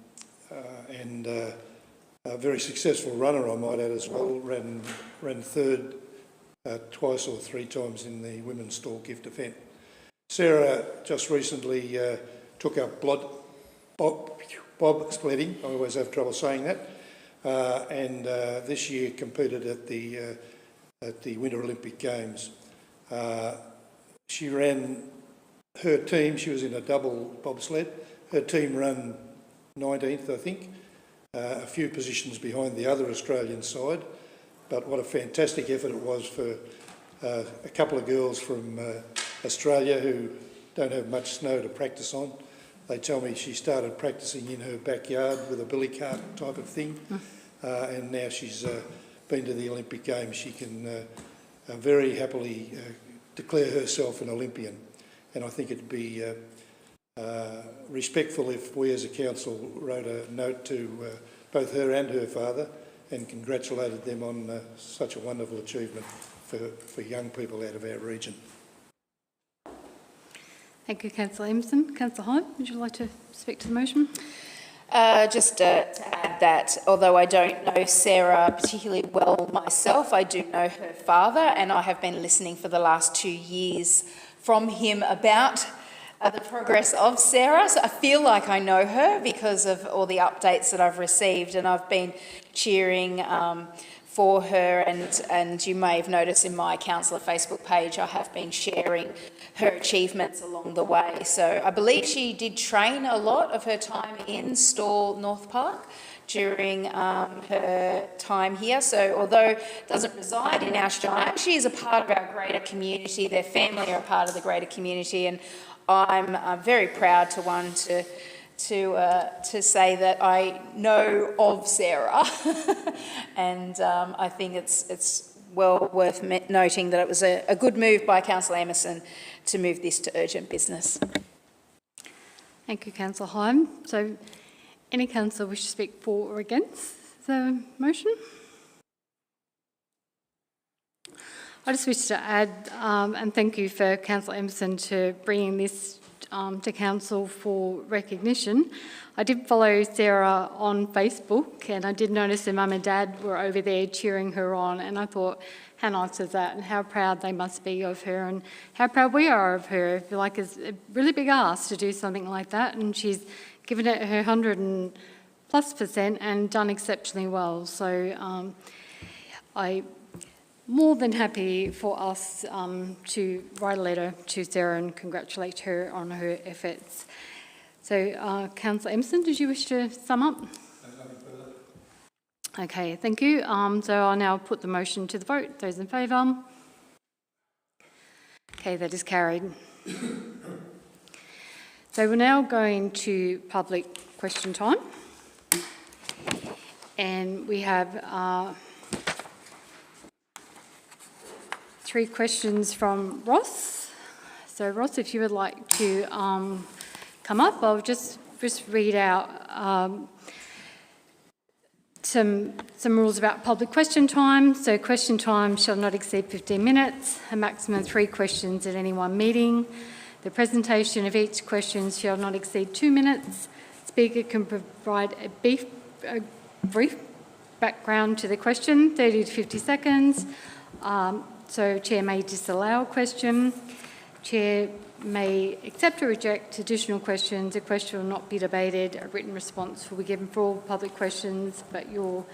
a very successful runner, I might add as well. Ran third twice or three times in the Women's Stawell Gift event. Sarah just recently took up bob sledding. I always have trouble saying that, and this year competed at the Winter Olympic Games. She ran her team. She was in a double bobsled. Her team ran 19th, I think, a few positions behind the other Australian side. But what a fantastic effort it was for a couple of girls from Australia who don't have much snow to practice on. They tell me she started practising in her backyard with a billy cart type of thing, and now she's been to the Olympic Games. She can very happily declare herself an Olympian, and I think it'd be respectful if we as a council wrote a note to both her and her father and congratulated them on such a wonderful achievement for young people out of our region. Thank you, Councillor Emerson. Councillor Hyde, would you like to speak to the motion? Just to add that, although I don't know Sarah particularly well myself, I do know her father, and I have been listening for the last 2 years from him about the progress of Sarah. So I feel like I know her because of all the updates that I've received, and I've been cheering for her, and you may have noticed in my councillor Facebook page I have been sharing her achievements along the way. So I believe she did train a lot of her time in Stawell North Park during her time here. So although doesn't reside in our shire, she is a part of our greater community. Their family are a part of the greater community, and I'm very proud to say that I know of Sarah, and I think it's well worth noting that it was a good move by Councillor Emerson to move this to urgent business. Thank you, Councillor Heim. So, any councillor wish to speak for or against the motion? I just wish to add, and thank you for Councillor Emerson to bringing this to council for recognition. I did follow Sarah on Facebook, and I did notice her mum and dad were over there cheering her on, and I thought, how nice is that, and how proud they must be of her, and how proud we are of her. I feel like it's a really big ask to do something like that, and she's given it her 100+% and done exceptionally well. So I'm more than happy for us to write a letter to Sarah and congratulate her on her efforts. So, Councillor Emerson, did you wish to sum up? Okay, thank you. So I'll now put the motion to the vote. Those in favour? Okay, that is carried. So we're now going to public question time. And we have 3 questions from Ross. So Ross, if you would like to come up, I'll just read out some rules about public question time. So question time shall not exceed 15 minutes, a maximum of 3 questions at any one meeting. The presentation of each question shall not exceed 2 minutes. Speaker can provide a brief background to the question, 30 to 50 seconds. So Chair may disallow a question. Chair may accept or reject additional questions. A question will not be debated. A written response will be given for all public questions, but you're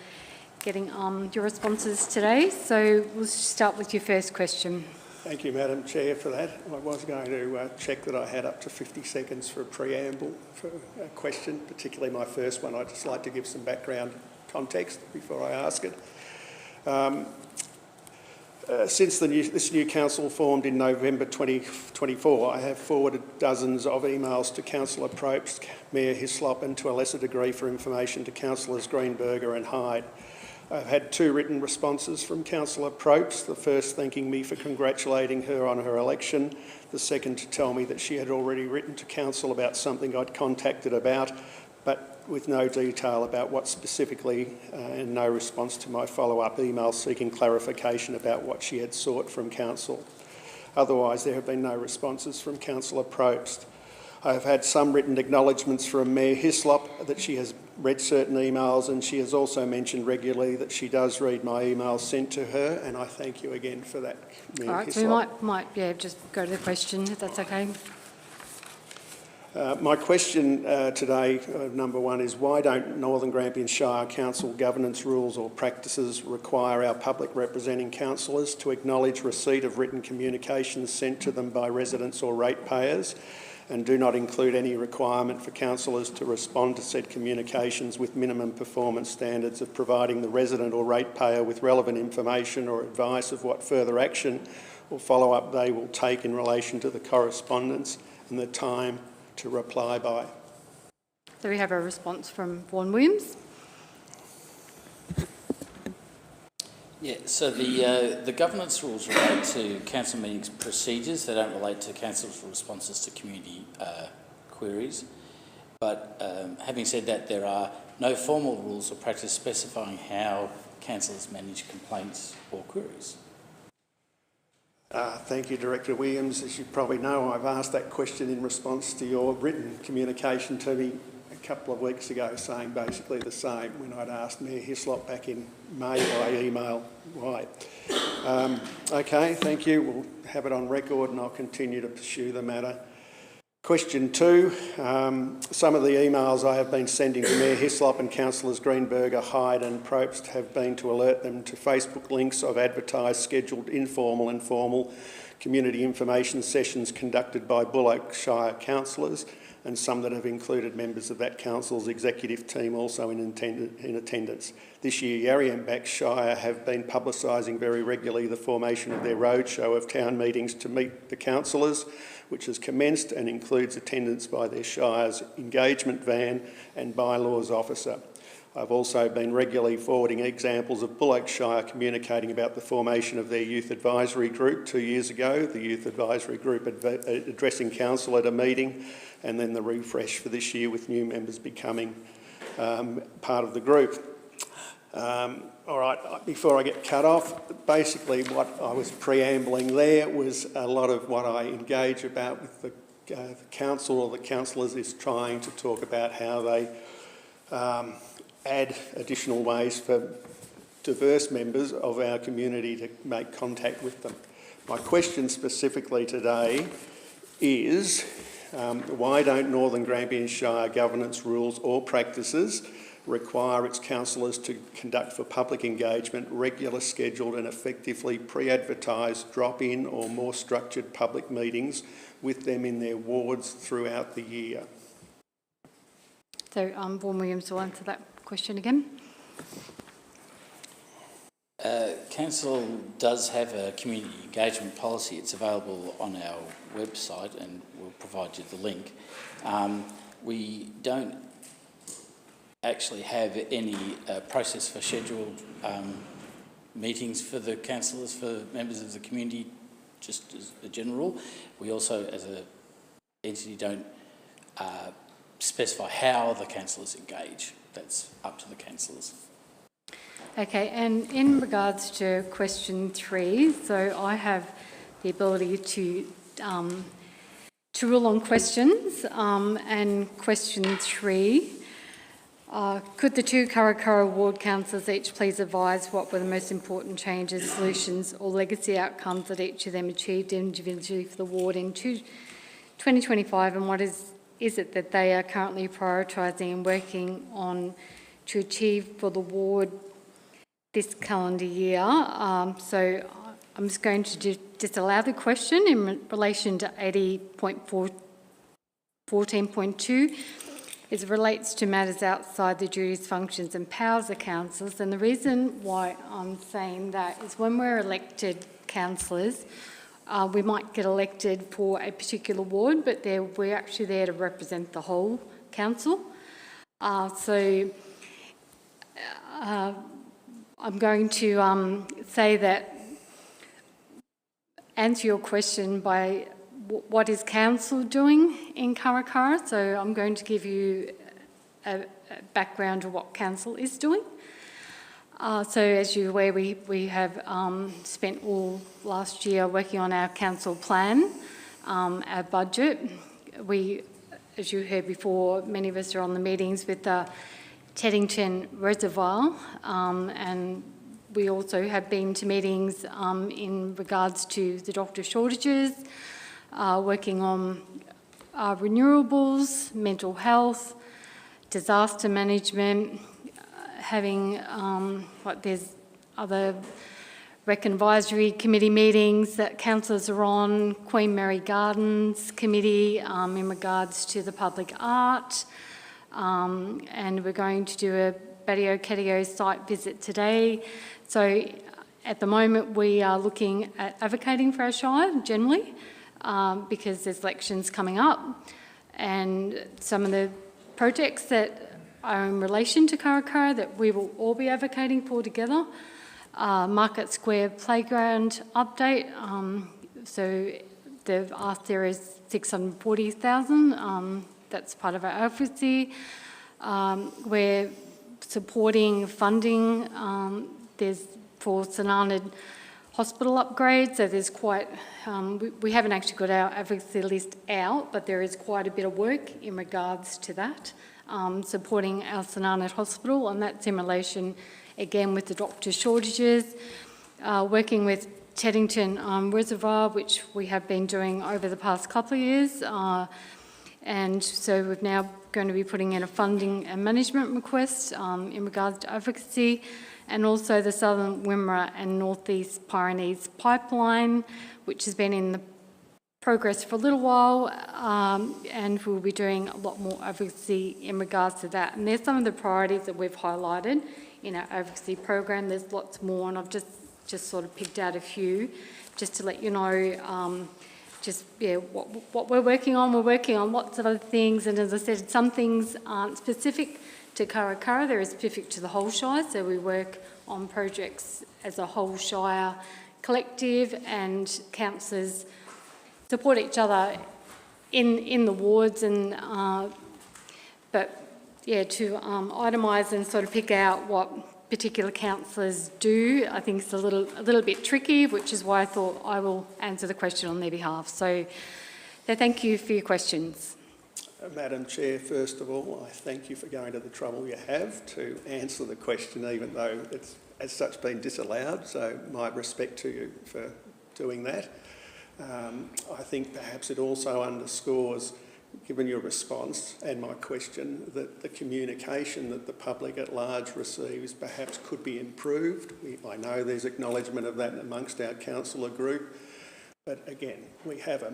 getting your responses today. So we'll start with your first question. Thank you, Madam Chair, for that. I was going to check that I had up to 50 seconds for a preamble for a question, particularly my first one. I'd just like to give some background context before I ask it. Since this new council formed in November 2024, I have forwarded dozens of emails to Councillor Probst, Mayor Hislop, and to a lesser degree for information to Councillors Greenberger and Hyde. I've had 2 written responses from Councillor Probst, the first thanking me for congratulating her on her election, the second to tell me that she had already written to Council about something I'd contacted about, but with no detail about what specifically, and no response to my follow-up email seeking clarification about what she had sought from Council. Otherwise, there have been no responses from Councillor Probst. I have had some written acknowledgements from Mayor Hislop that she has read certain emails, and she has also mentioned regularly that she does read my emails sent to her, and I thank you again for that, Mayor Hislop. All right, so we might just go to the question, if that's okay. My question today, number 1, is why don't Northern Grampians Shire Council governance rules or practices require our public representing councillors to acknowledge receipt of written communications sent to them by residents or ratepayers, and do not include any requirement for councillors to respond to said communications with minimum performance standards of providing the resident or ratepayer with relevant information or advice of what further action or follow-up they will take in relation to the correspondence and the time to reply by. So we have a response from Vaughan Williams. Yeah, so the governance rules relate to council meetings procedures. They don't relate to council's responses to community queries. But having said that, there are no formal rules or practice specifying how councillors manage complaints or queries. Thank you, Director Williams. As you probably know, I've asked that question in response to your written communication to me couple of weeks ago saying basically the same when I'd asked Mayor Hislop back in May by email why. Okay, thank you. We'll have it on record and I'll continue to pursue the matter. Question 2, some of the emails I have been sending to Mayor Hislop and Councillors Greenberger, Hyde and Probst have been to alert them to Facebook links of advertised scheduled informal and formal community information sessions conducted by Bullock Shire councillors, and some that have included members of that council's executive team also in attendance. This year, Yarriamback Shire have been publicising very regularly the formation of their roadshow of town meetings to meet the councillors, which has commenced and includes attendance by their Shire's engagement van and bylaws officer. I've also been regularly forwarding examples of Bullock Shire communicating about the formation of their youth advisory group 2 years ago, the youth advisory group addressing council at a meeting, and then the refresh for this year with new members becoming part of the group. All right, before I get cut off, basically what I was preambling there was a lot of what I engage about with the council or the councillors is trying to talk about how they add additional ways for diverse members of our community to make contact with them. My question specifically today is why don't Northern Grampians Shire governance rules or practices require its councillors to conduct for public engagement regular, scheduled and effectively pre-advertised drop-in or more structured public meetings with them in their wards throughout the year? So Vaughan Williams will answer that question again. Council does have a community engagement policy. It's available on our website and we'll provide you the link. We don't actually have any process for scheduled meetings for the councillors, for members of the community, just as a general rule. We also, as an entity, don't specify how the councillors engage. That's up to the councillors. Okay, and in regards to question 3, so I have the ability to rule on questions, and question 3, could the 2 Karakara ward councillors each please advise what were the most important changes, solutions or legacy outcomes that each of them achieved individually for the ward in 2025, and what is it that they are currently prioritising and working on to achieve for the ward this calendar year? So I'm just going to disallow the question in relation to 80.14.2. It relates to matters outside the duties, functions and powers of councillors, and the reason why I'm saying that is when we're elected councillors, we might get elected for a particular ward, but we're actually there to represent the whole council. I'm going to say that, answer your question by what is council doing in Karakara. So I'm going to give you a background of what council is doing. So as you're aware, we have spent all last year working on our council plan, our budget. As you heard before, many of us are on the meetings with the Teddington Reservoir, and we also have been to meetings in regards to the doctor shortages, working on renewables, mental health, disaster management, having there's other Rec Advisory Committee meetings that councillors are on, Queen Mary Gardens Committee in regards to the public art, and we're going to do a Batio Catio site visit today. So at the moment we are looking at advocating for our Shire generally because there's elections coming up, and some of the projects that are in relation to Karakara that we will all be advocating for together. Market Square Playground update. So they've asked there is 640,000. That's part of our advocacy. We're supporting funding. There's for St Arnaud hospital upgrades. So there's quite. We haven't actually got our advocacy list out, but there is quite a bit of work in regards to that. supporting our St Arnaud Hospital, and that's in relation, again, with the doctor shortages, working with Teddington Reservoir, which we have been doing over the past couple of years, and so we're now going to be putting in a funding and management request in regards to advocacy, and also the Southern Wimmera and North East Pyrenees pipeline, which has been in the progress for a little while, and we'll be doing a lot more advocacy in regards to that. And there's some of the priorities that we've highlighted in our advocacy program. There's lots more, and I've just sort of picked out a few just to let you know what we're working on. We're working on lots of other things, and as I said, some things aren't specific to Karakara, they're specific to the whole Shire, so we work on projects as a whole Shire collective, and councillors support each other in the wards, and but yeah, to itemise and sort of pick out what particular councillors do, I think it's a little bit tricky, which is why I thought I will answer the question on their behalf. So thank you for your questions. Madam Chair, first of all, I thank you for going to the trouble you have to answer the question, even though it's as such been disallowed, so my respect to you for doing that. I think perhaps it also underscores, given your response and my question, that the communication that the public at large receives perhaps could be improved. I know there's acknowledgement of that amongst our councillor group, but again, we have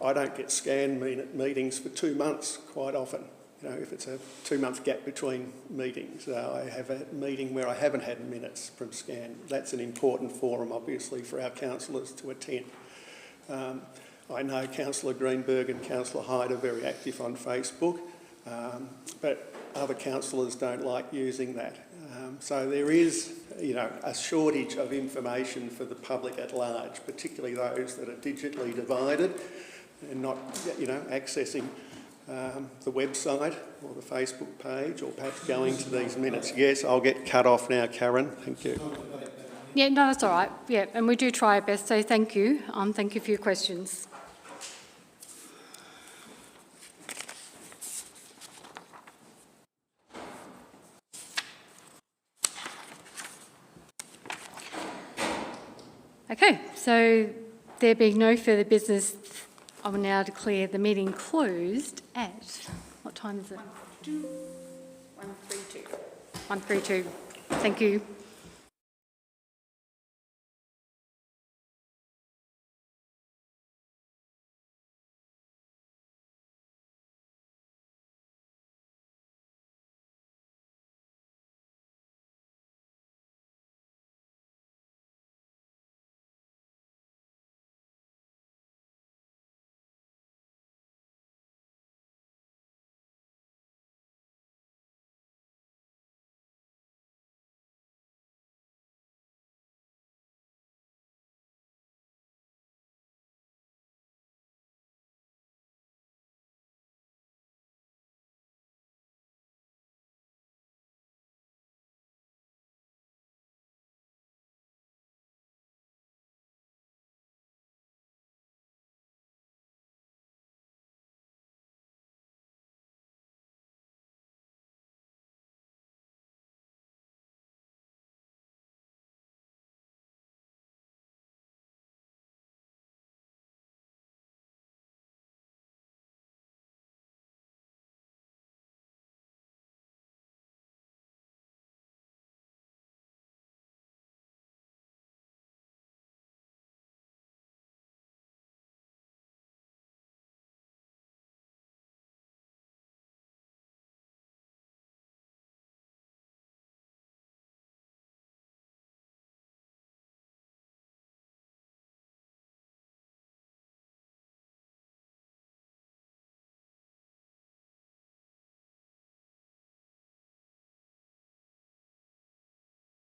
I don't get scanned meetings for 2 months quite often. If it's a 2-month gap between meetings, I have a meeting where I haven't had minutes from scan. That's an important forum, obviously, for our councillors to attend. I know Councillor Greenberg and Councillor Hyde are very active on Facebook, but other councillors don't like using that. So there is, a shortage of information for the public at large, particularly those that are digitally divided and not, accessing the website or the Facebook page, or perhaps going to these minutes. Yes, I'll get cut off now, Karen. Thank you. Yeah, no, that's all right. Yeah, and we do try our best, so thank you. Thank you for your questions. Okay, so there being no further business, I will now declare the meeting closed at, what time is it? 1:32. 1:32. Thank you.